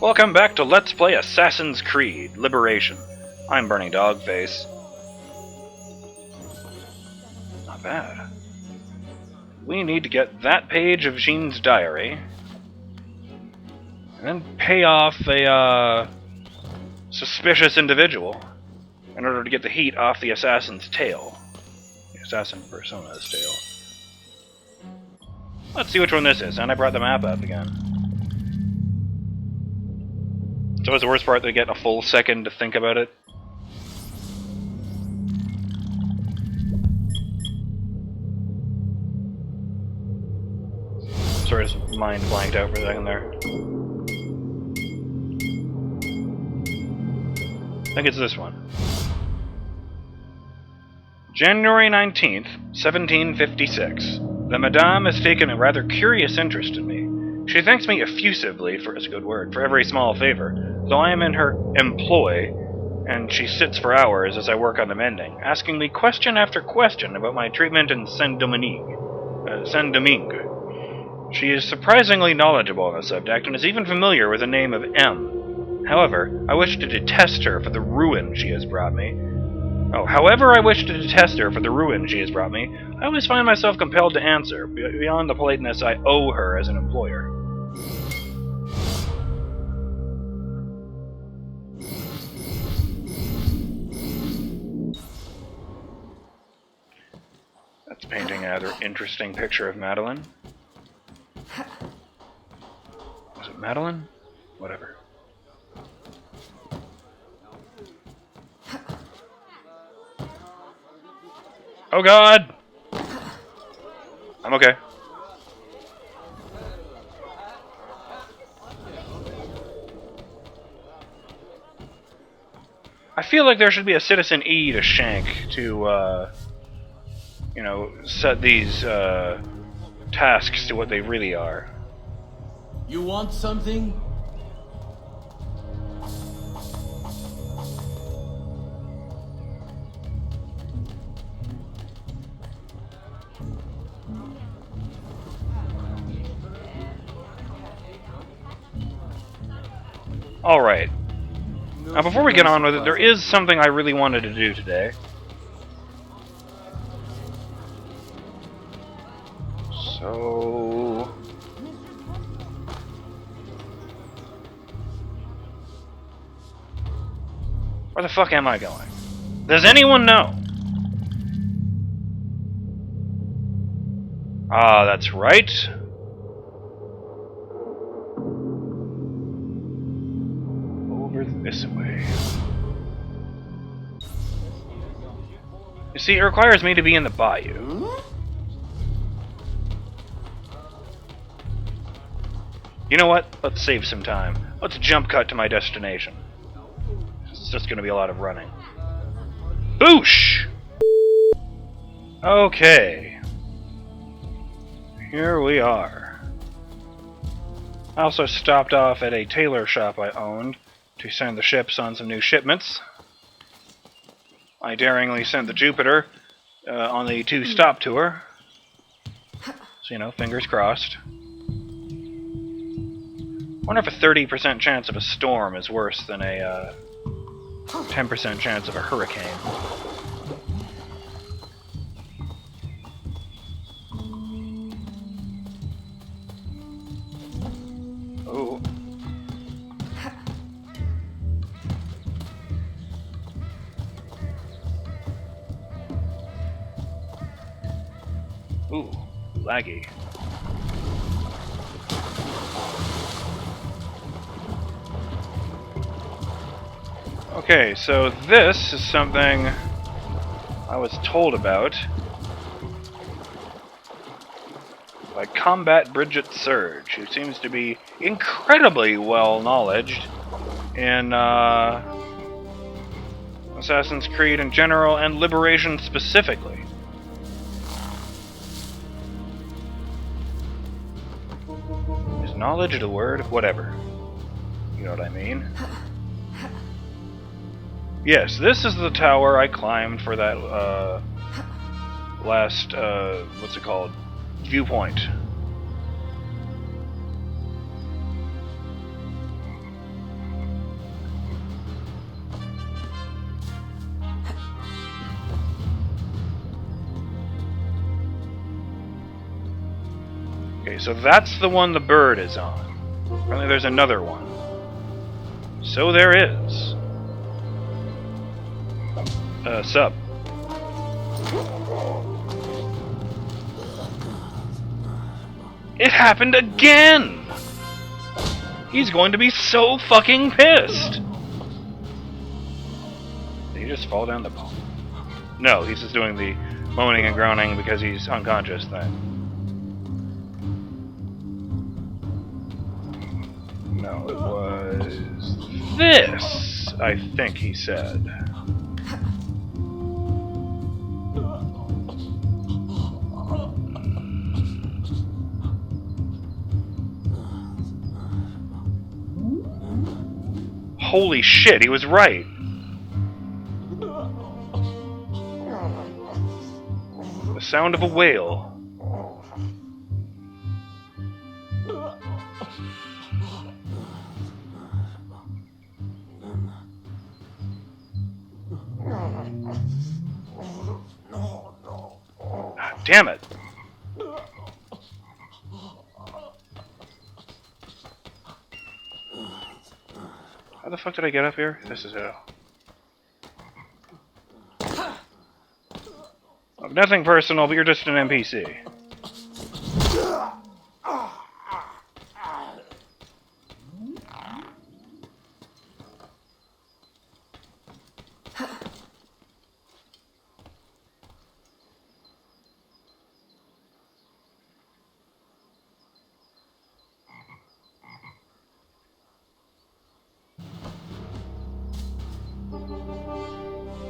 Welcome back to Let's Play Assassin's Creed Liberation. I'm BurningDogFace. Not bad. We need to get that page of Jean's diary, and then pay off a suspicious individual in order to get the heat off the assassin's tail. The assassin persona's tail. Let's see which one this is, and I brought the map up again. It's always the worst part, they get a full second to think about it. Sort of mind blanked out for a second there. I think it's this one. January 19th, 1756. The Madame has taken a rather curious interest in me. She thanks me effusively, for it's a good word, for every small favor, though I am in her employ, and she sits for hours as I work on the mending, asking me question after question about my treatment in Saint-Domingue. She is surprisingly knowledgeable on the subject, and is even familiar with the name of M. However, I wish to detest her for the ruin she has brought me. However I wish to detest her for the ruin she has brought me, I always find myself compelled to answer, beyond the politeness I owe her as an employer. That's painting a rather interesting picture of Madeline. Was it Madeline? Whatever. Oh God! I'm okay. I feel like there should be a Citizen E to shank to, set these, tasks to what they really are. You want something? Alright. Now before we get on with it, there is something I really wanted to do today. So... where the fuck am I going? Does anyone know? Ah, that's right. Over this way. You see, it requires me to be in the Bayou. You know what? Let's save some time. Let's jump cut to my destination. It's just gonna be a lot of running. Boosh! Okay. Here we are. I also stopped off at a tailor shop I owned to send the ships on some new shipments. I daringly sent the Jupiter on the 2-stop tour. So, fingers crossed. I wonder if a 30% chance of a storm is worse than a 10% chance of a hurricane. Oh. Ooh, laggy. Okay, so this is something I was told about by Combat Bridget Surge, who seems to be incredibly well-knowledged in Assassin's Creed in general and Liberation specifically. Is knowledge the word? Whatever. You know what I mean? Yes, this is the tower I climbed for that last, what's it called? Viewpoint. Okay, so that's the one the bird is on. Apparently there's another one. So there is. Sup. It happened again! He's going to be so fucking pissed! Did he just fall down the pole? No, he's just doing the moaning and groaning because he's unconscious thing. No, it was this, I think he said. Holy shit, he was right. The sound of a whale. Damn it. How the fuck did I get up here? This is how. Oh, nothing personal, but you're just an NPC.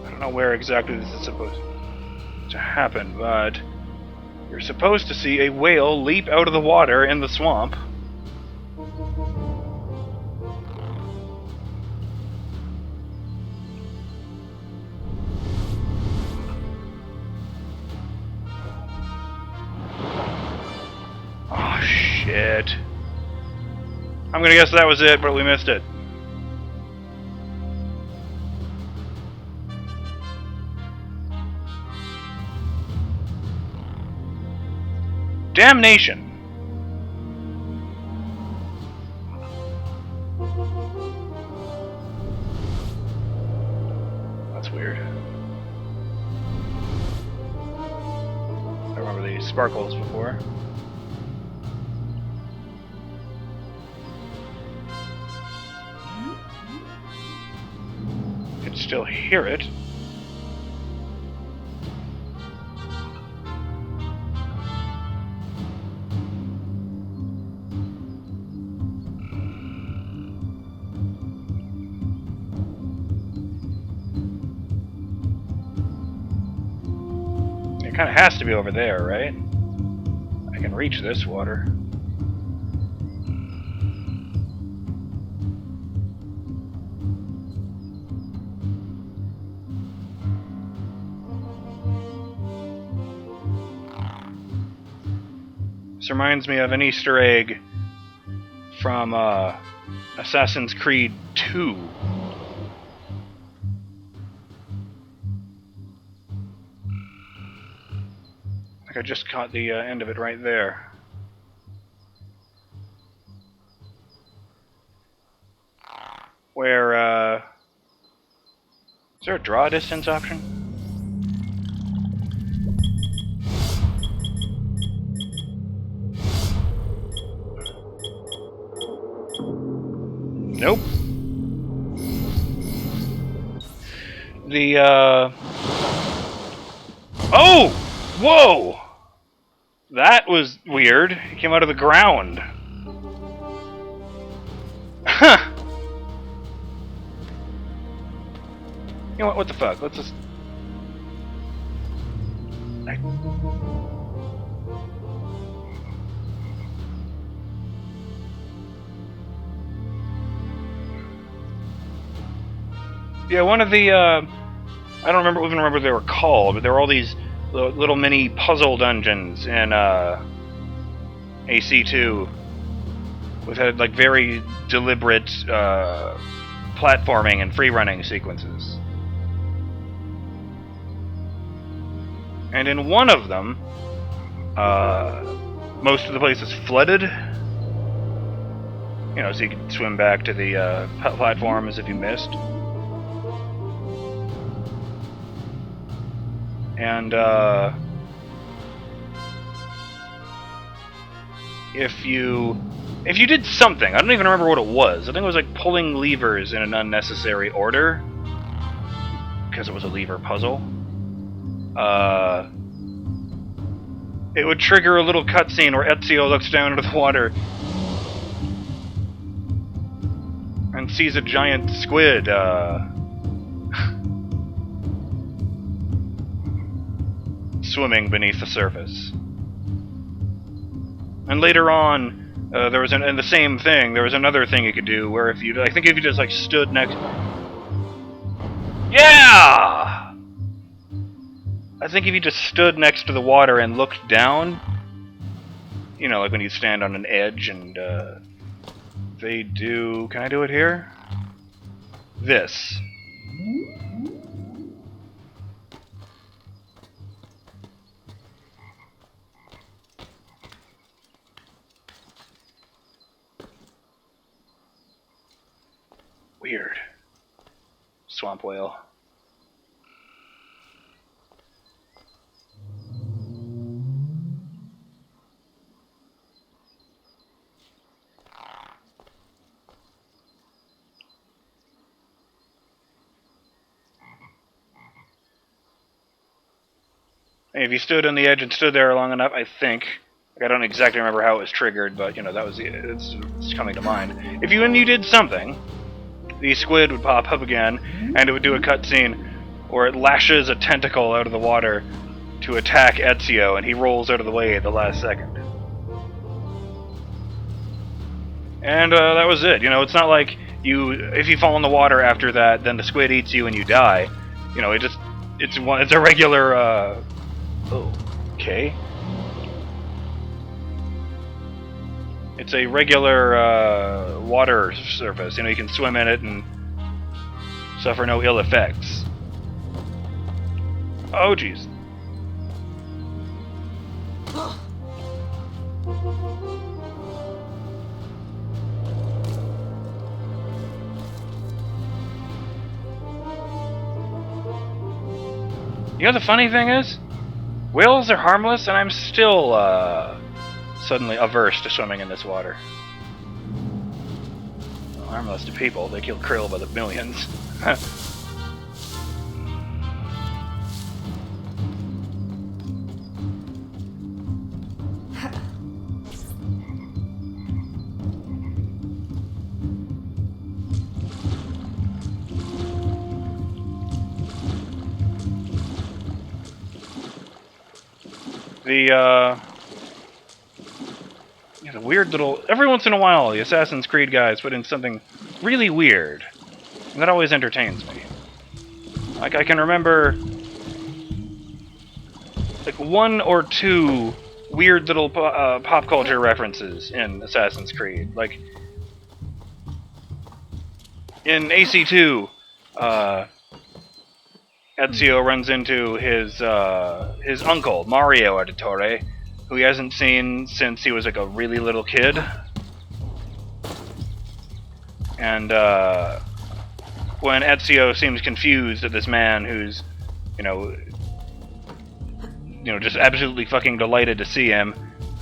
I don't know where exactly this is supposed to happen, but you're supposed to see a whale leap out of the water in the swamp. Oh shit. I'm gonna guess that was it, but we missed it. Damnation! That's weird. I remember these sparkles before. You can still hear it. It kind of has to be over there, right? I can reach this water. This reminds me of an Easter egg from Assassin's Creed 2. I think I just caught the end of it right there. Where, is there a draw distance option? Nope. Oh! Whoa! That was weird. It came out of the ground. Huh. You know what the fuck? Let's just... Yeah, one of the, I don't even remember what they were called, but there were all these little mini puzzle dungeons in AC2 with like very deliberate platforming and free running sequences. And in one of them, Most of the place is flooded. You know, so you can swim back to the platform as if you missed. And if you did something, I don't even remember what it was. I think it was like pulling levers in an unnecessary order, because it was a lever puzzle. It would trigger a little cutscene where Ezio looks down into the water and sees a giant squid swimming beneath the surface. And later on, there was and the same thing. There was another thing you could do where if you, I think if you just like stood next. Yeah. I think if you just stood next to the water and looked down, you know, like when you stand on an edge and they do. Can I do it here? This. Weird. Swamp whale. And if you stood on the edge and stood there long enough, I think. Like, I don't exactly remember how it was triggered, but you know that was it's coming to mind. If you did something, the squid would pop up again, and it would do a cutscene where it lashes a tentacle out of the water to attack Ezio, and he rolls out of the way at the last second. And that was it. You know, it's not like if you fall in the water after that, then the squid eats you and you die. You know, it's a regular. Okay. It's a regular water surface. You know, you can swim in it and suffer no ill effects. Oh, jeez. You know the funny thing is? Whales are harmless, and I'm still suddenly averse to swimming in this water. Well, harmless to people, they kill krill by the millions. The weird little. Every once in a while, the Assassin's Creed guys put in something really weird, and that always entertains me. Like I can remember, like one or two weird little pop culture references in Assassin's Creed. Like in AC2, Ezio runs into his uncle Mario Auditore, who he hasn't seen since he was like a really little kid. And when Ezio seems confused at this man who's, you know, just absolutely fucking delighted to see him,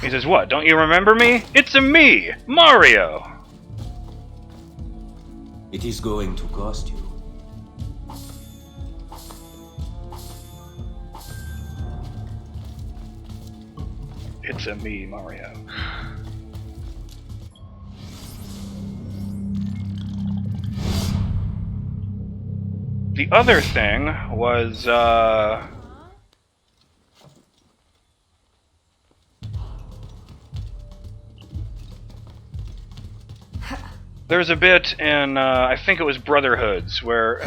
he says, "What, don't you remember me? It's me, Mario!" It is going to cost you. It's me, Mario. The other thing was, there's a bit in, I think it was Brotherhood, where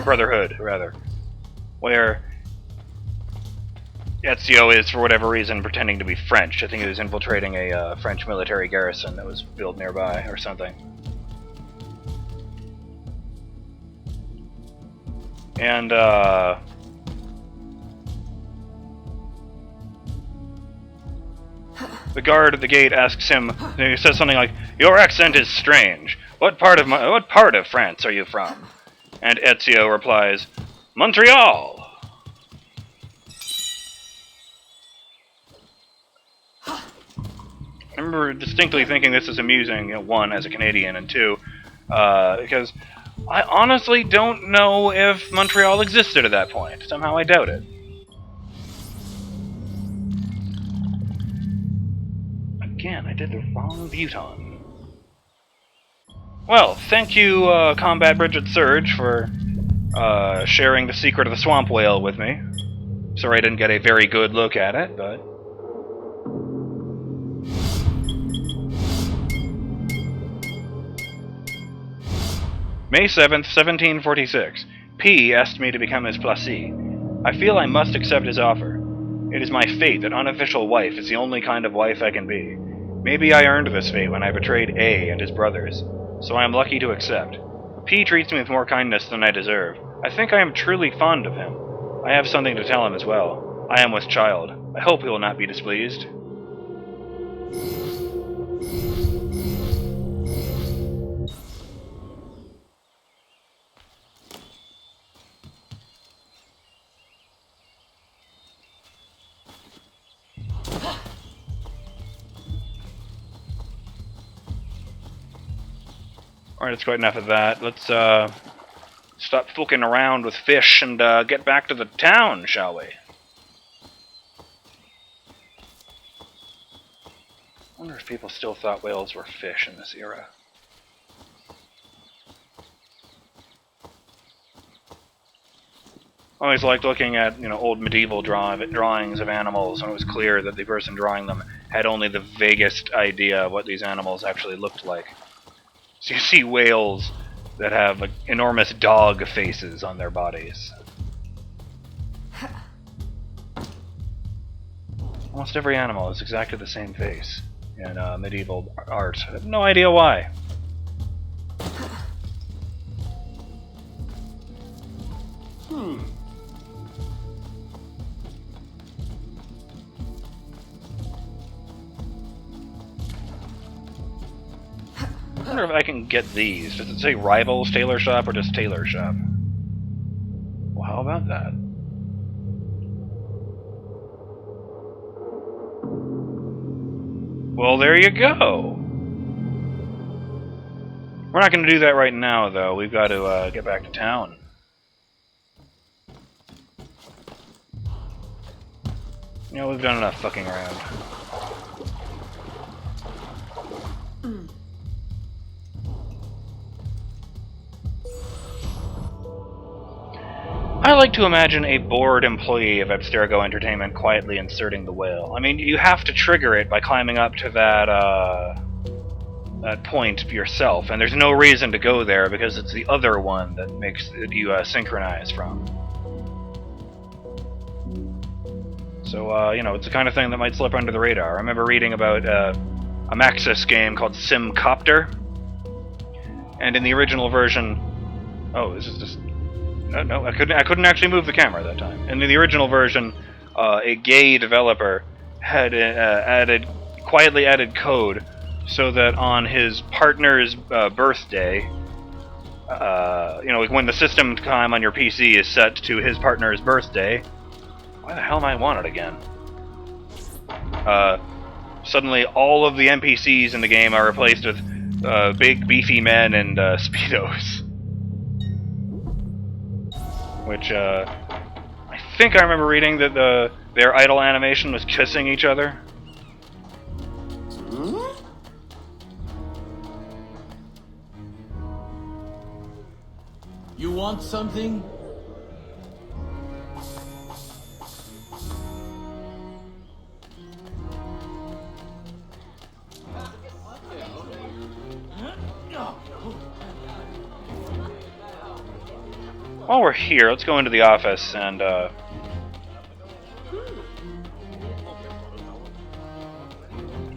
Ezio is, for whatever reason, pretending to be French. I think he was infiltrating a French military garrison that was built nearby, or something. And, The guard at the gate asks him. He says something like, "Your accent is strange. What part of France are you from?" And Ezio replies, "Montreal." I remember distinctly thinking this is amusing, one, as a Canadian, and two, because I honestly don't know if Montreal existed at that point. Somehow I doubt it. Again, I did the wrong Vuitton. Well, thank you, Combat Bridget Surge, for sharing the secret of the swamp whale with me. Sorry I didn't get a very good look at it, but... May 7th, 1746. P asked me to become his placé. I feel I must accept his offer. It is my fate that unofficial wife is the only kind of wife I can be. Maybe I earned this fate when I betrayed A and his brothers, so I am lucky to accept. P treats me with more kindness than I deserve. I think I am truly fond of him. I have something to tell him as well. I am with child. I hope he will not be displeased. Alright, that's quite enough of that. Let's stop fucking around with fish and get back to the town, shall we? I wonder if people still thought whales were fish in this era. I always liked looking at, old medieval drawings of animals when it was clear that the person drawing them had only the vaguest idea of what these animals actually looked like. So you see whales that have enormous dog faces on their bodies. Almost every animal has exactly the same face in medieval art. I have no idea why. I wonder if I can get these. Does it say Rivals Tailor Shop or just Tailor Shop? Well, how about that? Well, there you go! We're not going to do that right now, though. We've got to get back to town. We've done enough fucking around. I like to imagine a bored employee of Abstergo Entertainment quietly inserting the whale. I mean, you have to trigger it by climbing up to that point yourself, and there's no reason to go there because it's the other one that makes you synchronize from. So, it's the kind of thing that might slip under the radar. I remember reading about a Maxis game called Simcopter, and in the original version... Oh, this is just... No, I couldn't actually move the camera that time. In the original version, a gay developer had quietly added code so that on his partner's birthday, when the system time on your PC is set to his partner's birthday, why the hell am I want it again? Suddenly all of the NPCs in the game are replaced with big beefy men and speedos. Which, I think I remember reading that their idle animation was kissing each other. You want something? While we're here, let's go into the office and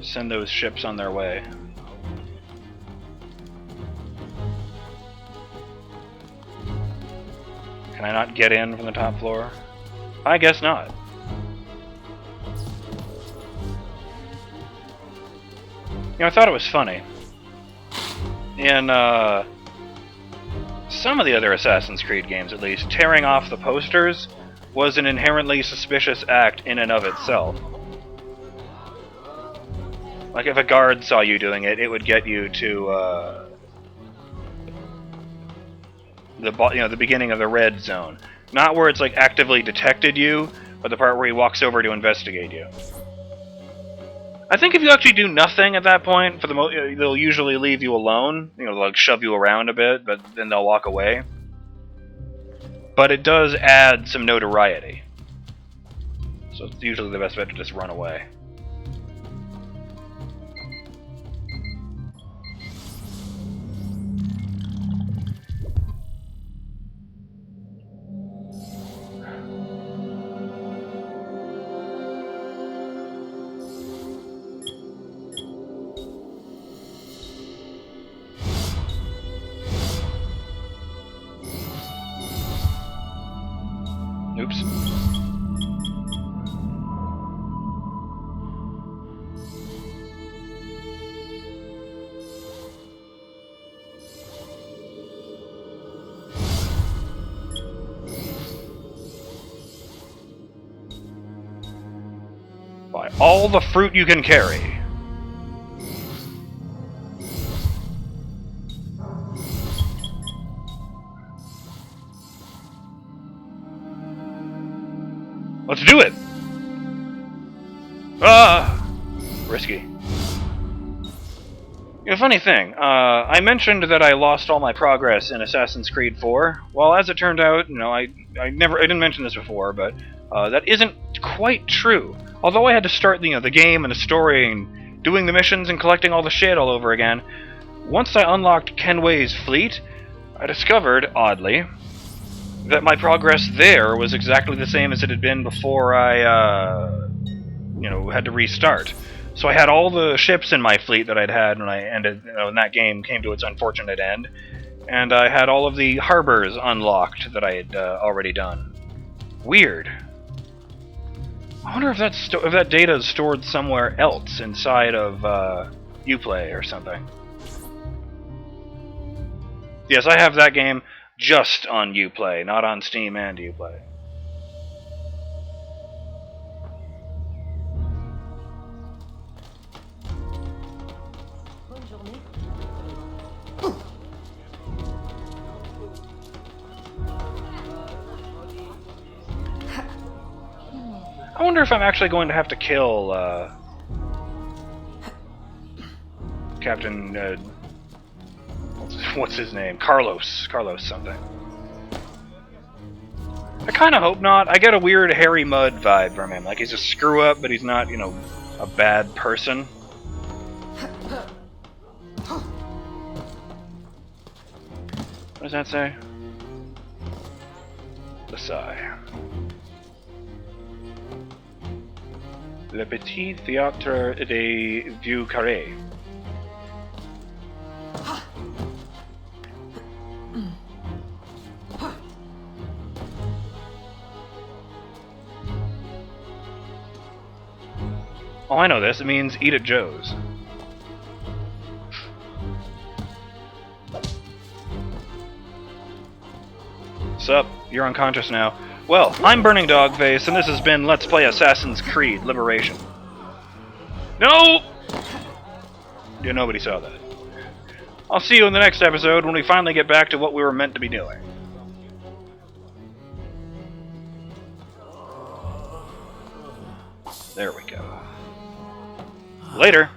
send those ships on their way. Can I not get in from the top floor? I guess not. I thought it was funny. In some of the other Assassin's Creed games, at least, tearing off the posters was an inherently suspicious act in and of itself. Like, if a guard saw you doing it, it would get you to the beginning of the red zone. Not where it's like actively detected you, but the part where he walks over to investigate you. I think if you actually do nothing at that point, they'll usually leave you alone. They'll like shove you around a bit, but then they'll walk away. But it does add some notoriety. So it's usually the best bet to just run away. Oops. Buy all the fruit you can carry. Let's do it! Ah! Risky. Funny thing, I mentioned that I lost all my progress in Assassin's Creed 4. Well, as it turned out, I didn't mention this before, but that isn't quite true. Although I had to start the game and the story and doing the missions and collecting all the shit all over again, once I unlocked Kenway's fleet, I discovered, oddly, that my progress there was exactly the same as it had been before I, had to restart. So I had all the ships in my fleet that I'd had when I ended, when that game came to its unfortunate end, and I had all of the harbors unlocked that I had already done. Weird. I wonder if that data is stored somewhere else inside of Uplay or something. Yes, I have that game just on Uplay, not on Steam and Uplay. I wonder if I'm actually going to have to kill Captain what's his name? Carlos something. I kind of hope not. I get a weird Harry Mudd vibe from him. Like he's a screw up, but he's not, a bad person. What does that say? The sigh. Le Petit Théâtre des Vieux Carrés. Oh, I know this. It means eat at Joe's. Sup? You're unconscious now. Well, I'm BurningDogFace, and this has been Let's Play Assassin's Creed Liberation. No! Yeah, nobody saw that. I'll see you in the next episode when we finally get back to what we were meant to be doing. There we go. Later.